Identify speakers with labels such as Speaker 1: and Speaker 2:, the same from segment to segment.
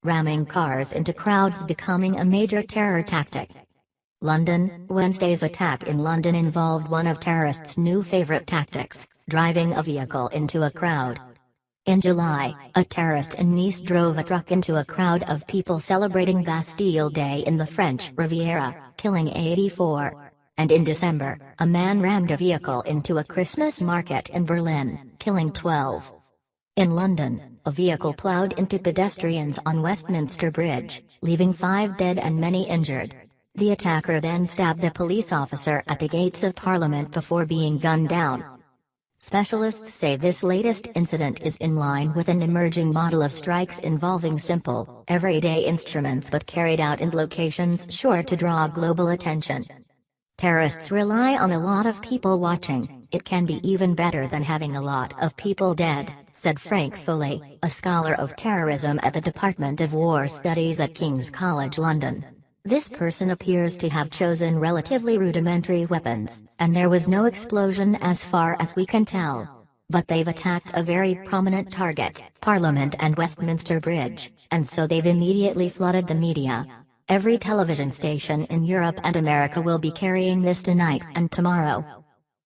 Speaker 1: ramming cars into crowds becoming a major terror tactic. London. Wednesday's attack in London involved one of terrorists' new favorite tactics, driving a vehicle into a crowd. In July, a terrorist in Nice drove a truck into a crowd of people celebrating Bastille Day in the French Riviera, killing 84. And in December, a man rammed a vehicle into a Christmas market in Berlin, killing 12. In London, a vehicle plowed into pedestrians on Westminster Bridge, leaving 5 dead and many injured. The attacker then stabbed a police officer at the gates of Parliament before being gunned down. Specialists say this latest incident is in line with an emerging model of strikes involving simple, everyday instruments but carried out in locations sure to draw global attention. Terrorists rely on a lot of people watching. It can be even better than having a lot of people dead, said Frank Foley, a scholar of terrorism at the Department of War Studies at King's College London. This person appears to have chosen relatively rudimentary weapons, and there was no explosion as far as we can tell. But they've attacked a very prominent target, Parliament and Westminster Bridge, and so they've immediately flooded the media. Every television station in Europe and America will be carrying this tonight and tomorrow.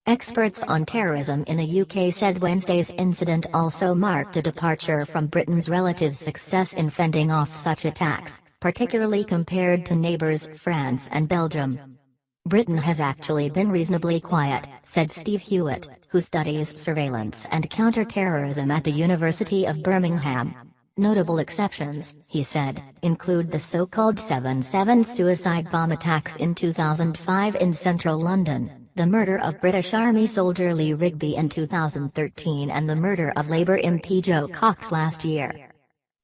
Speaker 1: Experts on terrorism in the UK said Wednesday's incident also marked a departure from Britain's relative success in fending off such attacks, particularly compared to neighbours France and Belgium. Britain has actually been reasonably quiet, said Steve Hewitt, who studies surveillance and counter-terrorism at the University of Birmingham. Notable exceptions, he said, include the so-called 7/7 suicide bomb attacks in 2005 in central London, the murder of British Army soldier Lee Rigby in 2013 and the murder of Labour MP Joe Cox last year.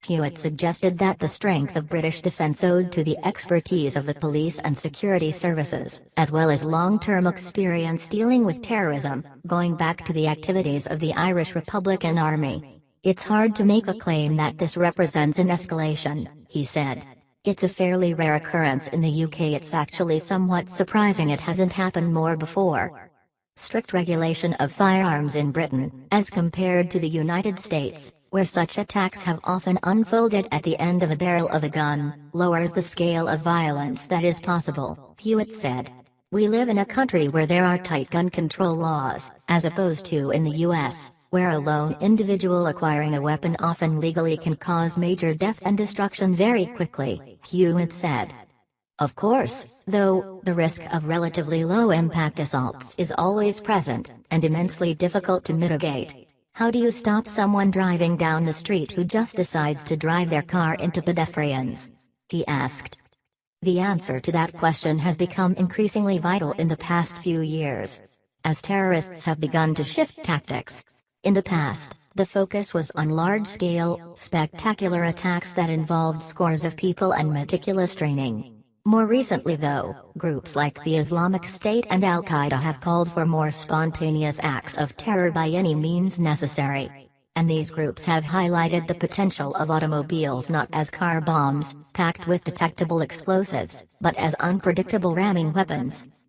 Speaker 1: Hewitt suggested that the strength of British defence owed to the expertise of the police and security services, as well as long-term experience dealing with terrorism, going back to the activities of the Irish Republican Army. It's hard to make a claim that this represents an escalation, he said. It's a fairly rare occurrence in the UK. It's actually somewhat surprising it hasn't happened more before. Strict regulation of firearms in Britain, as compared to the United States, where such attacks have often unfolded at the end of a barrel of a gun, lowers the scale of violence that is possible, Hewitt said. We live in a country where there are tight gun control laws, as opposed to in the US, where a lone individual acquiring a weapon often legally can cause major death and destruction very quickly, Hewitt said. Of course, though, the risk of relatively low-impact assaults is always present, and immensely difficult to mitigate. How do you stop someone driving down the street who just decides to drive their car into pedestrians? He asked. The answer to that question has become increasingly vital in the past few years, as terrorists have begun to shift tactics. In the past, the focus was on large-scale, spectacular attacks that involved scores of people and meticulous training. More recently though, groups like the Islamic State and Al-Qaeda have called for more spontaneous acts of terror by any means necessary. And these groups have highlighted the potential of automobiles not as car bombs, packed with detectable explosives, but as unpredictable ramming weapons.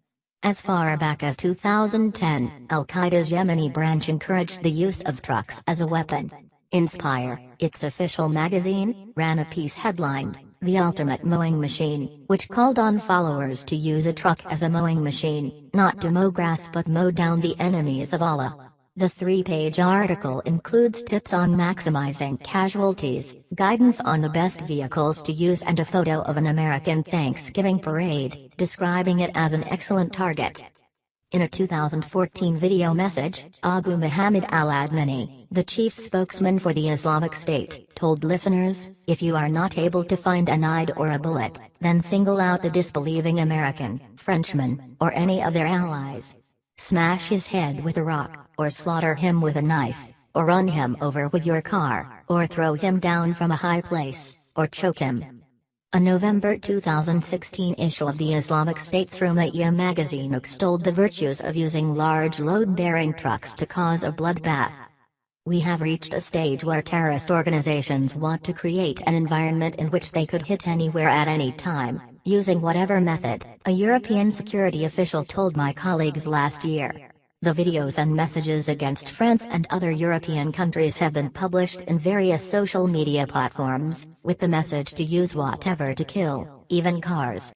Speaker 1: As far back as 2010, Al-Qaeda's Yemeni branch encouraged the use of trucks as a weapon. Inspire, its official magazine, ran a piece headlined, "The Ultimate Mowing Machine," which called on followers to use a truck as a mowing machine, not to mow grass but mow down the enemies of Allah. The 3-page article includes tips on maximizing casualties, guidance on the best vehicles to use and a photo of an American Thanksgiving parade, describing it as an excellent target. In a 2014 video message, Abu Muhammad al-Adnani, the chief spokesman for the Islamic State, told listeners, if you are not able to find a knife or a bullet, then single out the disbelieving American, Frenchman, or any of their allies. Smash his head with a rock, or slaughter him with a knife, or run him over with your car, or throw him down from a high place, or choke him. A November 2016 issue of the Islamic State's Rumaiyya magazine extolled the virtues of using large load-bearing trucks to cause a bloodbath. We have reached a stage where terrorist organizations want to create an environment in which they could hit anywhere at any time, using whatever method, a European security official told my colleagues last year. The videos and messages against France and other European countries have been published in various social media platforms, with the message to use whatever to kill, even cars.